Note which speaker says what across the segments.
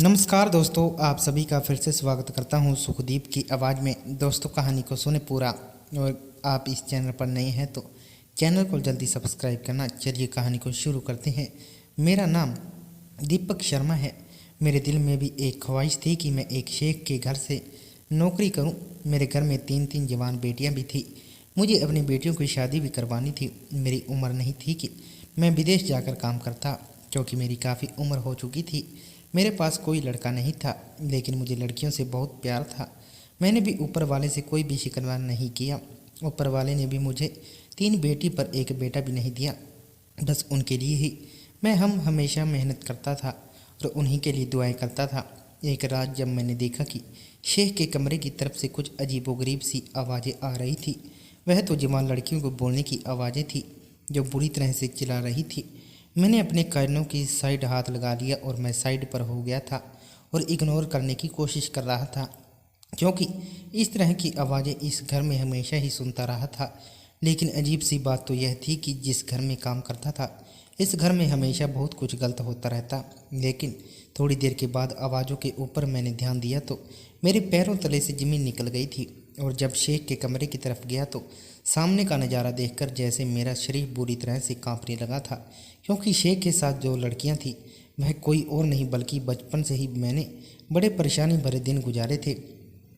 Speaker 1: नमस्कार दोस्तों, आप सभी का फिर से स्वागत करता हूं सुखदीप की आवाज़ में। दोस्तों, कहानी को सुने पूरा। और आप इस चैनल पर नए हैं तो चैनल को जल्दी सब्सक्राइब करना। चलिए कहानी को शुरू करते हैं। मेरा नाम दीपक शर्मा है। मेरे दिल में भी एक ख्वाहिश थी कि मैं एक शेख के घर से नौकरी करूं। मेरे घर में तीन जवान बेटियां भी थी। मुझे अपनी बेटियों की शादी भी करवानी थी। मेरी उम्र नहीं थी कि मैं विदेश जाकर काम करता, क्योंकि मेरी काफ़ी उम्र हो चुकी थी। मेरे पास कोई लड़का नहीं था, लेकिन मुझे लड़कियों से बहुत प्यार था। मैंने भी ऊपर वाले से कोई भी शिकवा नहीं किया। ऊपर वाले ने भी मुझे 3 बेटी पर एक बेटा भी नहीं दिया। बस उनके लिए ही मैं हमेशा मेहनत करता था और उन्हीं के लिए दुआएं करता था। एक रात जब मैंने देखा कि शेख के कमरे की तरफ से कुछ अजीबोगरीब सी आवाज़ें आ रही थी, वह तो जवान लड़कियों को बोलने की आवाज़ें थी जो बुरी तरह से चिल्ला रही थी। मैंने अपने कानों की साइड हाथ लगा लिया और मैं साइड पर हो गया था और इग्नोर करने की कोशिश कर रहा था, क्योंकि इस तरह की आवाज़ें इस घर में हमेशा ही सुनता रहा था। लेकिन अजीब सी बात तो यह थी कि जिस घर में काम करता था, इस घर में हमेशा बहुत कुछ गलत होता रहता। लेकिन थोड़ी देर के बाद आवाज़ों के ऊपर मैंने ध्यान दिया तो मेरे पैरों तले से ज़मीन निकल गई थी। और जब शेख के कमरे की तरफ गया तो सामने का नज़ारा देखकर जैसे मेरा शरीर बुरी तरह से कांपने लगा था, क्योंकि शेख के साथ जो लड़कियां थीं वह कोई और नहीं बल्कि बचपन से ही मैंने बड़े परेशानी भरे दिन गुजारे थे।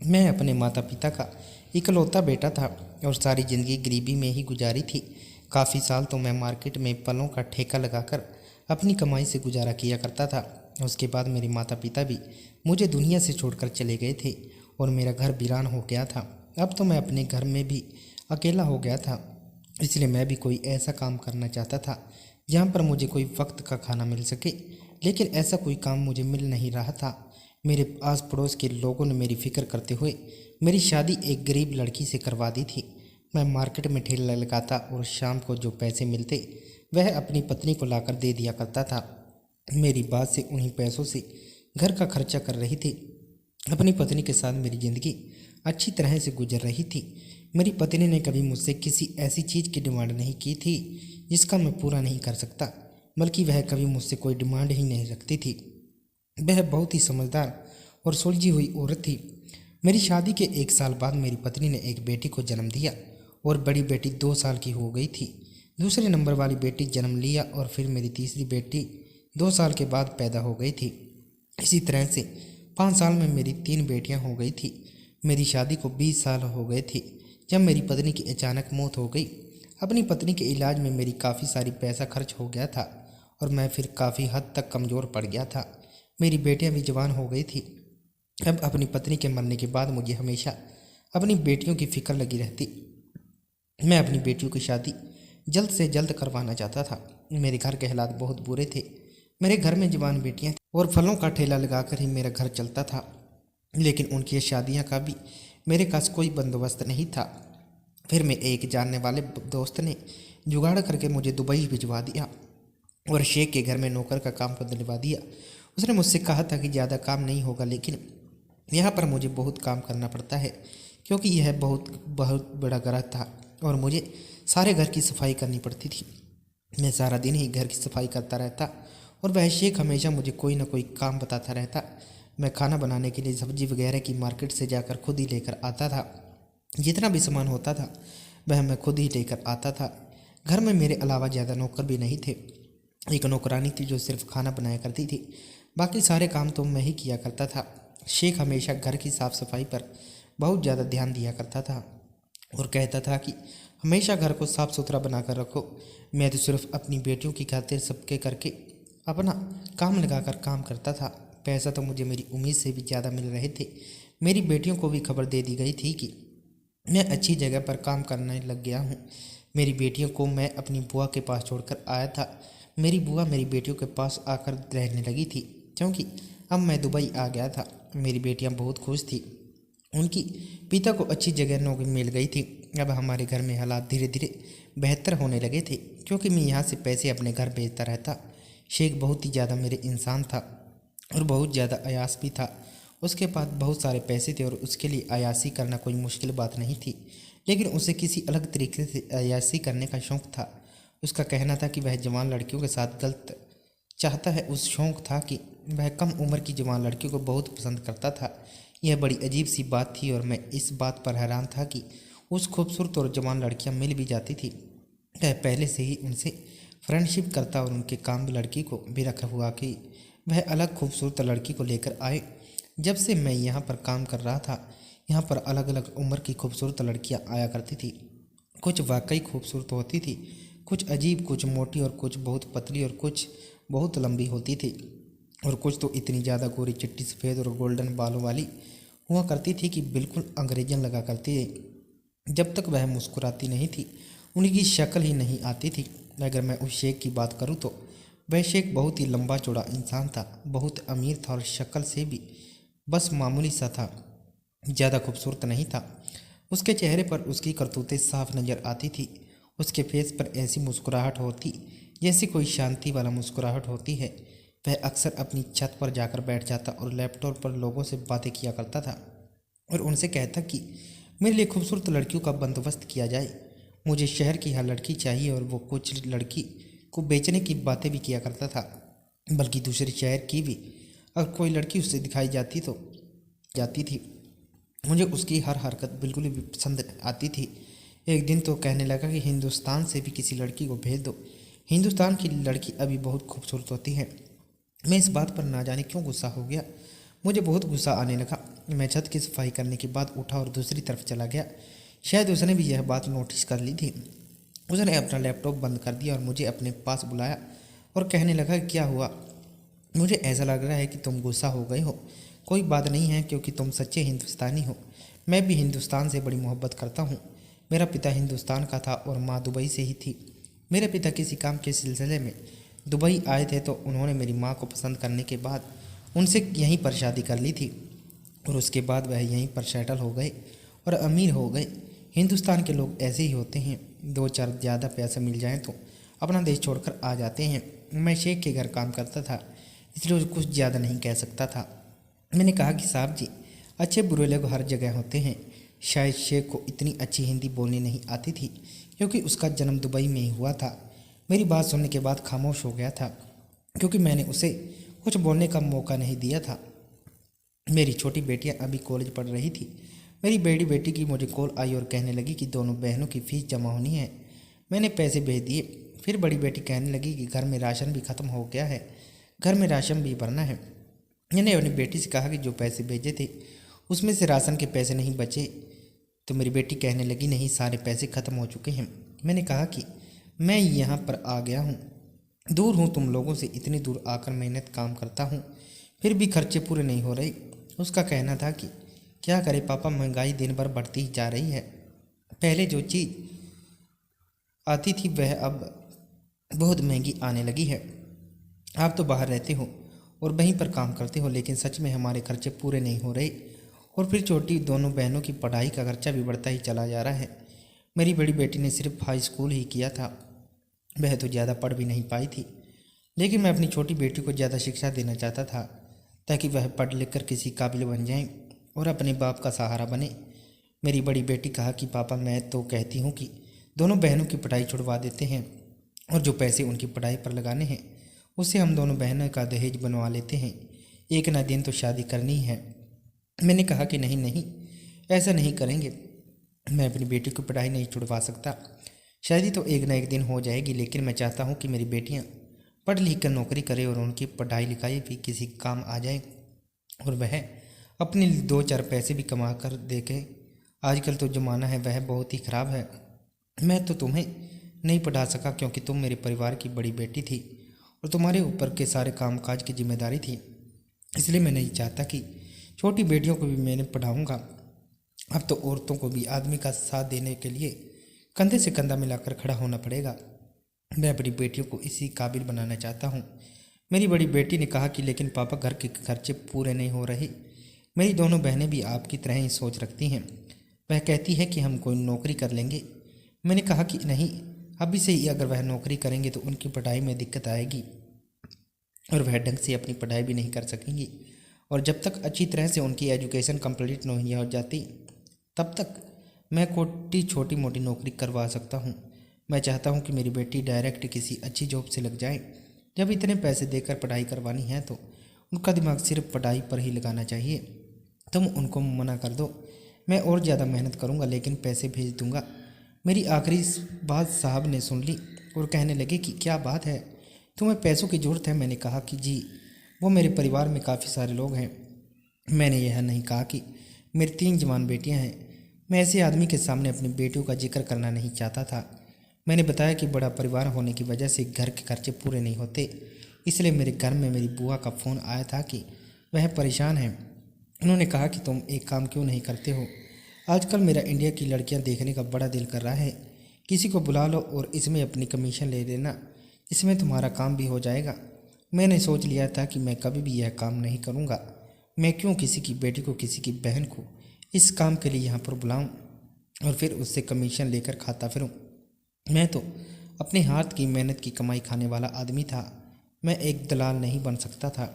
Speaker 1: मैं अपने माता पिता का इकलौता बेटा था और सारी ज़िंदगी गरीबी में ही गुजारी थी। काफ़ी साल तो मैं मार्केट में फलों का ठेका लगाकर अपनी कमाई से गुजारा किया करता था। उसके बाद मेरे माता पिता भी मुझे दुनिया से छोड़कर चले गए थे और मेरा घर वीरान हो गया था। अब तो मैं अपने घर में भी अकेला हो गया था, इसलिए मैं भी कोई ऐसा काम करना चाहता था जहाँ पर मुझे कोई वक्त का खाना मिल सके। लेकिन ऐसा कोई काम मुझे मिल नहीं रहा था। मेरे आस पड़ोस के लोगों ने मेरी फिक्र करते हुए मेरी शादी एक गरीब लड़की से करवा दी थी। मैं मार्केट में ठेला लगाता और शाम को जो पैसे मिलते वह अपनी पत्नी को लाकर दे दिया करता था। मेरी बात से उन्हीं पैसों से घर का खर्चा कर रही थी। अपनी पत्नी के साथ मेरी ज़िंदगी अच्छी तरह से गुजर रही थी। मेरी पत्नी ने कभी मुझसे किसी ऐसी चीज़ की डिमांड नहीं की थी जिसका मैं पूरा नहीं कर सकता, बल्कि वह कभी मुझसे कोई डिमांड ही नहीं रखती थी। वह बहुत ही समझदार और सुलझी हुई औरत थी। मेरी शादी के 1 साल बाद मेरी पत्नी ने एक बेटी को जन्म दिया और बड़ी बेटी 2 साल की हो गई थी। दूसरे नंबर वाली बेटी जन्म लिया और फिर मेरी तीसरी बेटी 2 साल के बाद पैदा हो गई थी। इसी तरह से 5 साल में मेरी 3 बेटियां हो गई थी। मेरी शादी को 20 साल हो गए थे जब मेरी पत्नी की अचानक मौत हो गई। अपनी पत्नी के इलाज में मेरी काफ़ी सारी पैसा खर्च हो गया था और मैं फिर काफ़ी हद तक कमज़ोर पड़ गया था। मेरी बेटियां भी जवान हो गई थी। अब अपनी पत्नी के मरने के बाद मुझे हमेशा अपनी बेटियों की फिक्र लगी रहती। मैं अपनी बेटियों की शादी जल्द से जल्द करवाना चाहता था। मेरे घर के हालात बहुत बुरे थे। मेरे घर में जवान बेटियां थीं और फलों का ठेला लगाकर ही मेरा घर चलता था। लेकिन उनकी शादियां का भी मेरे पास कोई बंदोबस्त नहीं था। फिर मैं एक जानने वाले दोस्त ने जुगाड़ करके मुझे दुबई भिजवा दिया और शेख के घर में नौकर का काम पर दिलवा दिया। उसने मुझसे कहा था कि ज़्यादा काम नहीं होगा, लेकिन यहाँ पर मुझे बहुत काम करना पड़ता है, क्योंकि यह बहुत बहुत बड़ा घर था और मुझे सारे घर की सफाई करनी पड़ती थी। मैं सारा दिन ही घर की सफाई करता रहता और वह शेख हमेशा मुझे कोई ना कोई काम बताता रहता। मैं खाना बनाने के लिए सब्जी वगैरह की मार्केट से जाकर खुद ही लेकर आता था। जितना भी सामान होता था वह मैं खुद ही लेकर आता था। घर में मेरे अलावा ज़्यादा नौकर भी नहीं थे। एक नौकरानी थी जो सिर्फ खाना बनाया करती थी, बाकी सारे काम तो मैं ही किया करता था। शेख हमेशा घर की साफ़ सफाई पर बहुत ज़्यादा ध्यान दिया करता था और कहता था कि हमेशा घर को साफ़ सुथरा बनाकर रखो। मैं तो सिर्फ अपनी बेटियों की खातिर सबके करके अपना काम लगाकर काम करता था। पैसा तो मुझे मेरी उम्मीद से भी ज़्यादा मिल रहे थे। मेरी बेटियों को भी खबर दे दी गई थी कि मैं अच्छी जगह पर काम करने लग गया हूँ। मेरी बेटियों को मैं अपनी बुआ के पास छोड़कर आया था। मेरी बुआ मेरी बेटियों के पास आकर रहने लगी थी, क्योंकि अब मैं दुबई आ गया था। मेरी बेटियाँ बहुत खुश थी। उनकी पिता को अच्छी जगह नौकरी मिल गई थी। अब हमारे घर में हालात धीरे धीरे बेहतर होने लगे थे, क्योंकि मैं यहाँ से पैसे अपने घर भेजता रहता। शेख बहुत ही ज़्यादा मेरे इंसान था और बहुत ज़्यादा अयास भी था। उसके पास बहुत सारे पैसे थे और उसके लिए अयासी करना कोई मुश्किल बात नहीं थी, लेकिन उसे किसी अलग तरीके से अयासी करने का शौक़ था। उसका कहना था कि वह जवान लड़कियों के साथ गलत चाहता है। उस शौक़ था कि वह कम उम्र की जवान लड़कियों को बहुत पसंद करता था। यह बड़ी अजीब सी बात थी और मैं इस बात पर हैरान था कि उस खूबसूरत और जवान लड़कियां मिल भी जाती थी। वह पहले से ही उनसे फ्रेंडशिप करता और उनके काम भी लड़की को भी रखा हुआ कि वह अलग खूबसूरत लड़की को लेकर आए। जब से मैं यहाँ पर काम कर रहा था, यहाँ पर अलग अलग उम्र की खूबसूरत लड़कियाँ आया करती थी। कुछ वाकई खूबसूरत होती थी, कुछ अजीब, कुछ मोटी और कुछ बहुत पतली और कुछ बहुत लंबी होती थी और कुछ तो इतनी ज़्यादा गोरी, चिट्टी, सफ़ेद और गोल्डन बालों वाली हुआ करती थी कि बिल्कुल अंग्रेजन लगा करती थी। जब तक वह मुस्कुराती नहीं थी उनकी शक्ल ही नहीं आती थी। अगर मैं उस शेख की बात करूँ तो वह शेख बहुत ही लंबा चौड़ा इंसान था, बहुत अमीर था और शक्ल से भी बस मामूली सा था, ज़्यादा खूबसूरत नहीं था। उसके चेहरे पर उसकी करतूतें साफ नज़र आती थी। उसके फेस पर ऐसी मुस्कुराहट होती जैसी कोई शांति वाला मुस्कुराहट होती है। वह अक्सर अपनी छत पर जाकर बैठ जाता और लैपटॉप पर लोगों से बातें किया करता था और उनसे कहता कि मेरे लिए खूबसूरत लड़कियों का बंदोबस्त किया जाए। मुझे शहर की हर लड़की चाहिए और वो कुछ लड़की को बेचने की बातें भी किया करता था, बल्कि दूसरे शहर की भी। अगर कोई लड़की उससे दिखाई जाती थी मुझे उसकी हर हरकत बिल्कुल भी पसंद आती थी। एक दिन तो कहने लगा कि हिंदुस्तान से भी किसी लड़की को भेज दो, हिंदुस्तान की लड़की अभी बहुत खूबसूरत होती है। मैं इस बात पर ना जाने क्यों गुस्सा हो गया। मुझे बहुत गुस्सा आने लगा। मैं छत की सफाई करने के बाद उठा और दूसरी तरफ चला गया। शायद उसने भी यह बात नोटिस कर ली थी। उसने अपना लैपटॉप बंद कर दिया और मुझे अपने पास बुलाया और कहने लगा क्या हुआ। मुझे ऐसा लग रहा है कि तुम गुस्सा हो गए हो। कोई बात नहीं है, क्योंकि तुम सच्चे हिंदुस्तानी हो। मैं भी हिंदुस्तान से बड़ी मोहब्बत करता हूँ। मेरा पिता हिंदुस्तान का था और माँ दुबई से ही थी। मेरे पिता किसी काम के सिलसिले में दुबई आए थे तो उन्होंने मेरी माँ को पसंद करने के बाद उनसे यहीं पर शादी कर ली थी और उसके बाद वह यहीं पर सेटल हो गए और अमीर हो गए। हिंदुस्तान के लोग ऐसे ही होते हैं, दो चार ज़्यादा पैसे मिल जाएं तो अपना देश छोड़कर आ जाते हैं। मैं शेख के घर काम करता था, इसलिए कुछ ज़्यादा नहीं कह सकता था। मैंने कहा कि साहब जी, अच्छे बुरे लोग हर जगह होते हैं। शायद शेख को इतनी अच्छी हिंदी बोलनी नहीं आती थी, क्योंकि उसका जन्म दुबई में ही हुआ था। मेरी बात सुनने के बाद खामोश हो गया था, क्योंकि मैंने उसे कुछ बोलने का मौका नहीं दिया था। मेरी छोटी बेटियां अभी कॉलेज पढ़ रही थी। मेरी बड़ी बेटी की मुझे कॉल आई और कहने लगी कि दोनों बहनों की फ़ीस जमा होनी है। मैंने पैसे भेज दिए। फिर बड़ी बेटी कहने लगी कि घर में राशन भी ख़त्म हो गया है, घर में राशन भी भरना है। मैंने अपनी बेटी से कहा कि जो पैसे भेजे थे उसमें से राशन के पैसे नहीं बचे। तो मेरी बेटी कहने लगी नहीं, सारे पैसे ख़त्म हो चुके हैं। मैंने कहा कि मैं यहाँ पर आ गया हूँ, दूर हूँ तुम लोगों से, इतनी दूर आकर मेहनत काम करता हूँ, फिर भी खर्चे पूरे नहीं हो रहे। उसका कहना था कि क्या करे पापा, महंगाई दिन भर बढ़ती ही जा रही है। पहले जो चीज़ आती थी वह अब बहुत महंगी आने लगी है। आप तो बाहर रहते हो और वहीं पर काम करते हो, लेकिन सच में हमारे खर्चे पूरे नहीं हो रहे। और फिर छोटी दोनों बहनों की पढ़ाई का खर्चा भी बढ़ता ही चला जा रहा है। मेरी बड़ी बेटी ने सिर्फ हाई स्कूल ही किया था, वह तो ज़्यादा पढ़ भी नहीं पाई थी, लेकिन मैं अपनी छोटी बेटी को ज़्यादा शिक्षा देना चाहता था ताकि वह पढ़ लिख कर किसी काबिल बन जाए और अपने बाप का सहारा बने। मेरी बड़ी बेटी कहा कि पापा, मैं तो कहती हूँ कि दोनों बहनों की पढ़ाई छुड़वा देते हैं और जो पैसे उनकी पढ़ाई पर लगाने हैं उससे हम दोनों बहनों का दहेज बनवा लेते हैं। एक ना दिन तो शादी करनी है। मैंने कहा कि नहीं नहीं, ऐसा नहीं करेंगे। मैं अपनी बेटी की पढ़ाई नहीं छुड़वा सकता। शादी तो एक ना एक दिन हो जाएगी, लेकिन मैं चाहता हूँ कि मेरी बेटियाँ पढ़ लिख कर नौकरी करें और उनकी पढ़ाई लिखाई भी किसी काम आ जाए और वह अपने दो चार पैसे भी कमा कर देखे। आजकल तो ज़माना है वह बहुत ही ख़राब है। मैं तो तुम्हें नहीं पढ़ा सका क्योंकि तुम मेरे परिवार की बड़ी बेटी थी और तुम्हारे ऊपर के सारे कामकाज की जिम्मेदारी थी, इसलिए मैं नहीं चाहता कि छोटी बेटियों को भी मैंने पढ़ाऊँगा। अब तो औरतों को भी आदमी का साथ देने के लिए कंधे से कंधा मिलाकर खड़ा होना पड़ेगा। मैं अपनी बेटियों को इसी काबिल बनाना चाहता हूँ। मेरी बड़ी बेटी ने कहा कि लेकिन पापा, घर के खर्चे पूरे नहीं हो रहे। मेरी दोनों बहनें भी आपकी तरह ही सोच रखती हैं। वह कहती है कि हम कोई नौकरी कर लेंगे। मैंने कहा कि नहीं, अभी से ही अगर वह नौकरी करेंगे तो उनकी पढ़ाई में दिक्कत आएगी और वह ढंग से अपनी पढ़ाई भी नहीं कर सकेंगी। और जब तक अच्छी तरह से उनकी एजुकेशन कंप्लीट नहीं हो जाती तब तक मैं कोई छोटी मोटी नौकरी करवा सकता हूँ। मैं चाहता हूँ कि मेरी बेटी डायरेक्ट किसी अच्छी जॉब से लग जाए। जब इतने पैसे देकर पढ़ाई करवानी है तो उनका दिमाग सिर्फ पढ़ाई पर ही लगाना चाहिए। तुम उनको मना कर दो, मैं और ज़्यादा मेहनत करूँगा लेकिन पैसे भेज दूँगा। मेरी आखिरी बात साहब ने सुन ली और कहने लगे कि क्या बात है, तुम्हें पैसों की ज़रूरत है? मैंने कहा कि जी, वो मेरे परिवार में काफ़ी सारे लोग हैं। मैंने यह नहीं कहा कि मेरी 3 जवान बेटियां हैं। मैं ऐसे आदमी के सामने अपनी बेटियों का जिक्र करना नहीं चाहता था। मैंने बताया कि बड़ा परिवार होने की वजह से घर के खर्चे पूरे नहीं होते, इसलिए मेरे घर में मेरी बुआ का फ़ोन आया था कि वह परेशान है। उन्होंने कहा कि तुम एक काम क्यों नहीं करते हो, आजकल मेरा इंडिया की लड़कियां देखने का बड़ा दिल कर रहा है, किसी को बुला लो और इसमें अपनी कमीशन ले लेना, इसमें तुम्हारा काम भी हो जाएगा। मैंने सोच लिया था कि मैं कभी भी यह काम नहीं करूँगा। मैं क्यों किसी की बेटी को, किसी की बहन को इस काम के लिए यहाँ पर बुलाऊं और फिर उससे कमीशन लेकर खाता फिरूं। मैं तो अपने हाथ की मेहनत की कमाई खाने वाला आदमी था, मैं एक दलाल नहीं बन सकता था।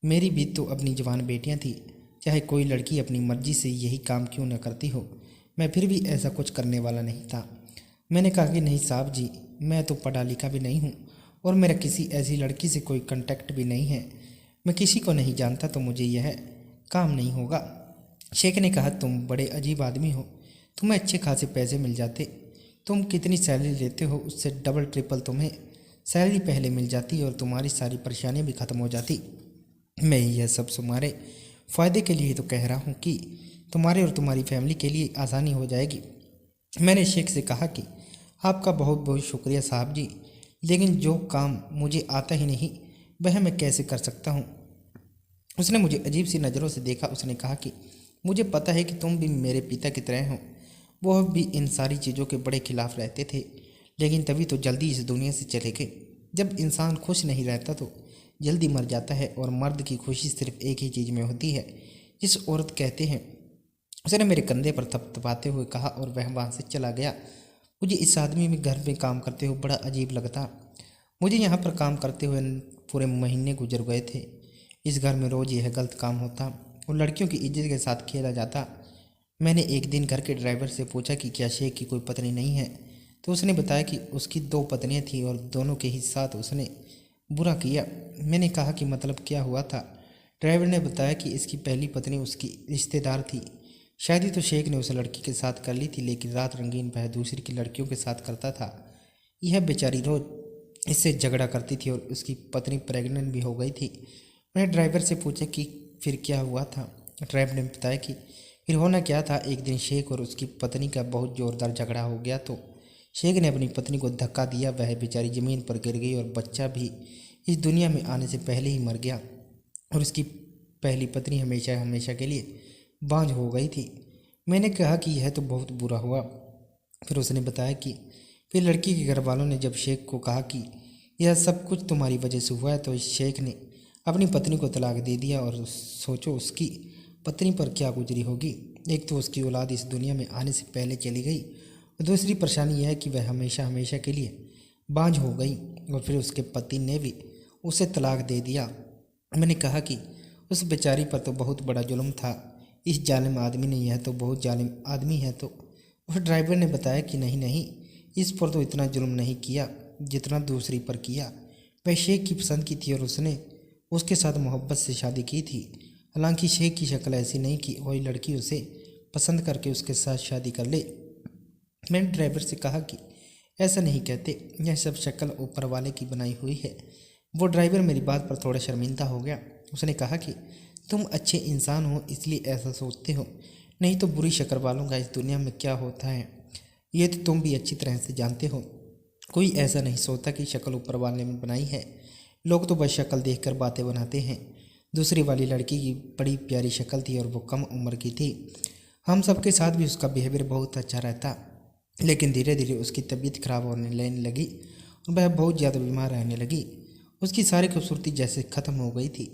Speaker 1: मेरी भी तो अपनी जवान बेटियां थी, चाहे कोई लड़की अपनी मर्जी से यही काम क्यों न करती हो, मैं फिर भी ऐसा कुछ करने वाला नहीं था। मैंने कहा कि नहीं साहब जी, मैं तो पढ़ा लिखा भी नहीं हूँ और मेरा किसी ऐसी लड़की से कोई कांटेक्ट भी नहीं है, मैं किसी को नहीं जानता, तो मुझे यह काम नहीं होगा। शेख ने कहा तुम बड़े अजीब आदमी हो, तुम्हें अच्छे खासे पैसे मिल जाते, तुम कितनी सैलरी लेते हो उससे डबल ट्रिपल तुम्हें सैलरी पहले मिल जाती और तुम्हारी सारी परेशानियां भी ख़त्म हो जाती। मैं यह सब तुम्हारे फ़ायदे के लिए तो कह रहा हूँ कि तुम्हारे और तुम्हारी फैमिली के लिए आसानी हो जाएगी। मैंने शेख से कहा कि आपका बहुत बहुत शुक्रिया साहब जी, लेकिन जो काम मुझे आता ही नहीं वह मैं कैसे कर सकता हूँ। उसने मुझे अजीब सी नज़रों से देखा। उसने कहा कि मुझे पता है कि तुम भी मेरे पिता की तरह हो, वह भी इन सारी चीज़ों के बड़े खिलाफ रहते थे, लेकिन तभी तो जल्दी इस दुनिया से चले गए। जब इंसान खुश नहीं रहता तो जल्दी मर जाता है, और मर्द की खुशी सिर्फ एक ही चीज़ में होती है, जिस औरत कहते हैं। उसने मेरे कंधे पर थपथपाते हुए कहा और वह वहाँ से चला गया। मुझे इस आदमी में घर में काम करते हुए बड़ा अजीब लगता। मुझे यहाँ पर काम करते हुए पूरे महीने गुजर गए थे। इस घर में रोज़ यह गलत काम होता और लड़कियों की इज्जत के साथ खेला जाता। मैंने एक दिन घर के ड्राइवर से पूछा कि क्या शेख की कोई पत्नी नहीं है, तो उसने बताया कि उसकी 2 पत्नियां थीं और दोनों के ही साथ उसने बुरा किया। मैंने कहा कि मतलब क्या हुआ था। ड्राइवर ने बताया कि इसकी पहली पत्नी उसकी रिश्तेदार थी। शादी तो शेख ने उस लड़की के साथ कर ली थी, लेकिन रात रंगीन वह दूसरी की लड़कियों के साथ करता था। यह बेचारी रोज इससे झगड़ा करती थी और उसकी पत्नी प्रेग्नेंट भी हो गई थी। मैंने ड्राइवर से पूछा कि फिर क्या हुआ था। ड्राइवर ने बताया कि फिर होना क्या था, एक दिन शेख और उसकी पत्नी का बहुत ज़ोरदार झगड़ा हो गया तो शेख ने अपनी पत्नी को धक्का दिया। वह बेचारी ज़मीन पर गिर गई और बच्चा भी इस दुनिया में आने से पहले ही मर गया, और उसकी पहली पत्नी हमेशा हमेशा के लिए बांझ हो गई थी। मैंने कहा कि यह तो बहुत बुरा हुआ। फिर उसने बताया कि फिर लड़की के घर वालों ने जब शेख को कहा कि यह सब कुछ तुम्हारी वजह से हुआ है, तो इस शेख ने अपनी पत्नी को तलाक दे दिया। और सोचो उसकी पत्नी पर क्या गुजरी होगी। एक तो उसकी औलाद इस दुनिया में आने से पहले चली गई, और दूसरी परेशानी यह है कि वह हमेशा हमेशा के लिए बांझ हो गई, और फिर उसके पति ने भी उसे तलाक दे दिया। मैंने कहा कि उस बेचारी पर तो बहुत बड़ा जुल्म था, इस जालिम आदमी ने, यह तो बहुत जालिम आदमी है। तो उस ड्राइवर ने बताया कि नहीं नहीं, इस पर तो इतना जुल्म नहीं किया जितना दूसरी पर किया। वह शेख की पसंद की थी और उसने उसके साथ मोहब्बत से शादी की थी। हालांकि शेख की शक्ल ऐसी नहीं कि कोई लड़की उसे पसंद करके उसके साथ शादी कर ले। मैंने ड्राइवर से कहा कि ऐसा नहीं कहते, यह सब शक्ल ऊपर वाले की बनाई हुई है। वो ड्राइवर मेरी बात पर थोड़ा शर्मिंदा हो गया। उसने कहा कि तुम अच्छे इंसान हो इसलिए ऐसा सोचते हो, नहीं तो बुरी शक्ल वालों का इस दुनिया में क्या होता है ये तो तुम भी अच्छी तरह से जानते हो। कोई ऐसा नहीं सोचता कि शक्ल ऊपर वाले ने बनाई है, लोग तो बस शक्ल देखकर बातें बनाते हैं। दूसरी वाली लड़की की बड़ी प्यारी शक्ल थी और वो कम उम्र की थी। हम सबके साथ भी उसका बिहेवियर बहुत अच्छा रहता, लेकिन धीरे धीरे उसकी तबीयत खराब होने लगने लगी और वह बहुत ज़्यादा बीमार रहने लगी। उसकी सारी खूबसूरती जैसे ख़त्म हो गई थी।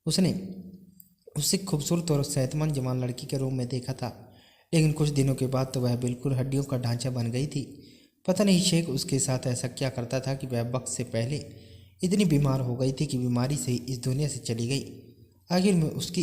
Speaker 1: उसने उसे खूबसूरत और सेहतमंद जवान लड़की के रूप में देखा था, लेकिन कुछ दिनों के बाद तो वह बिल्कुल हड्डियों का ढांचा बन गई थी। पता नहीं शेख उसके साथ ऐसा क्या करता था कि वह वक्त से पहले इतनी बीमार हो गई थी कि बीमारी से ही इस दुनिया से चली गई। आखिर में उसकी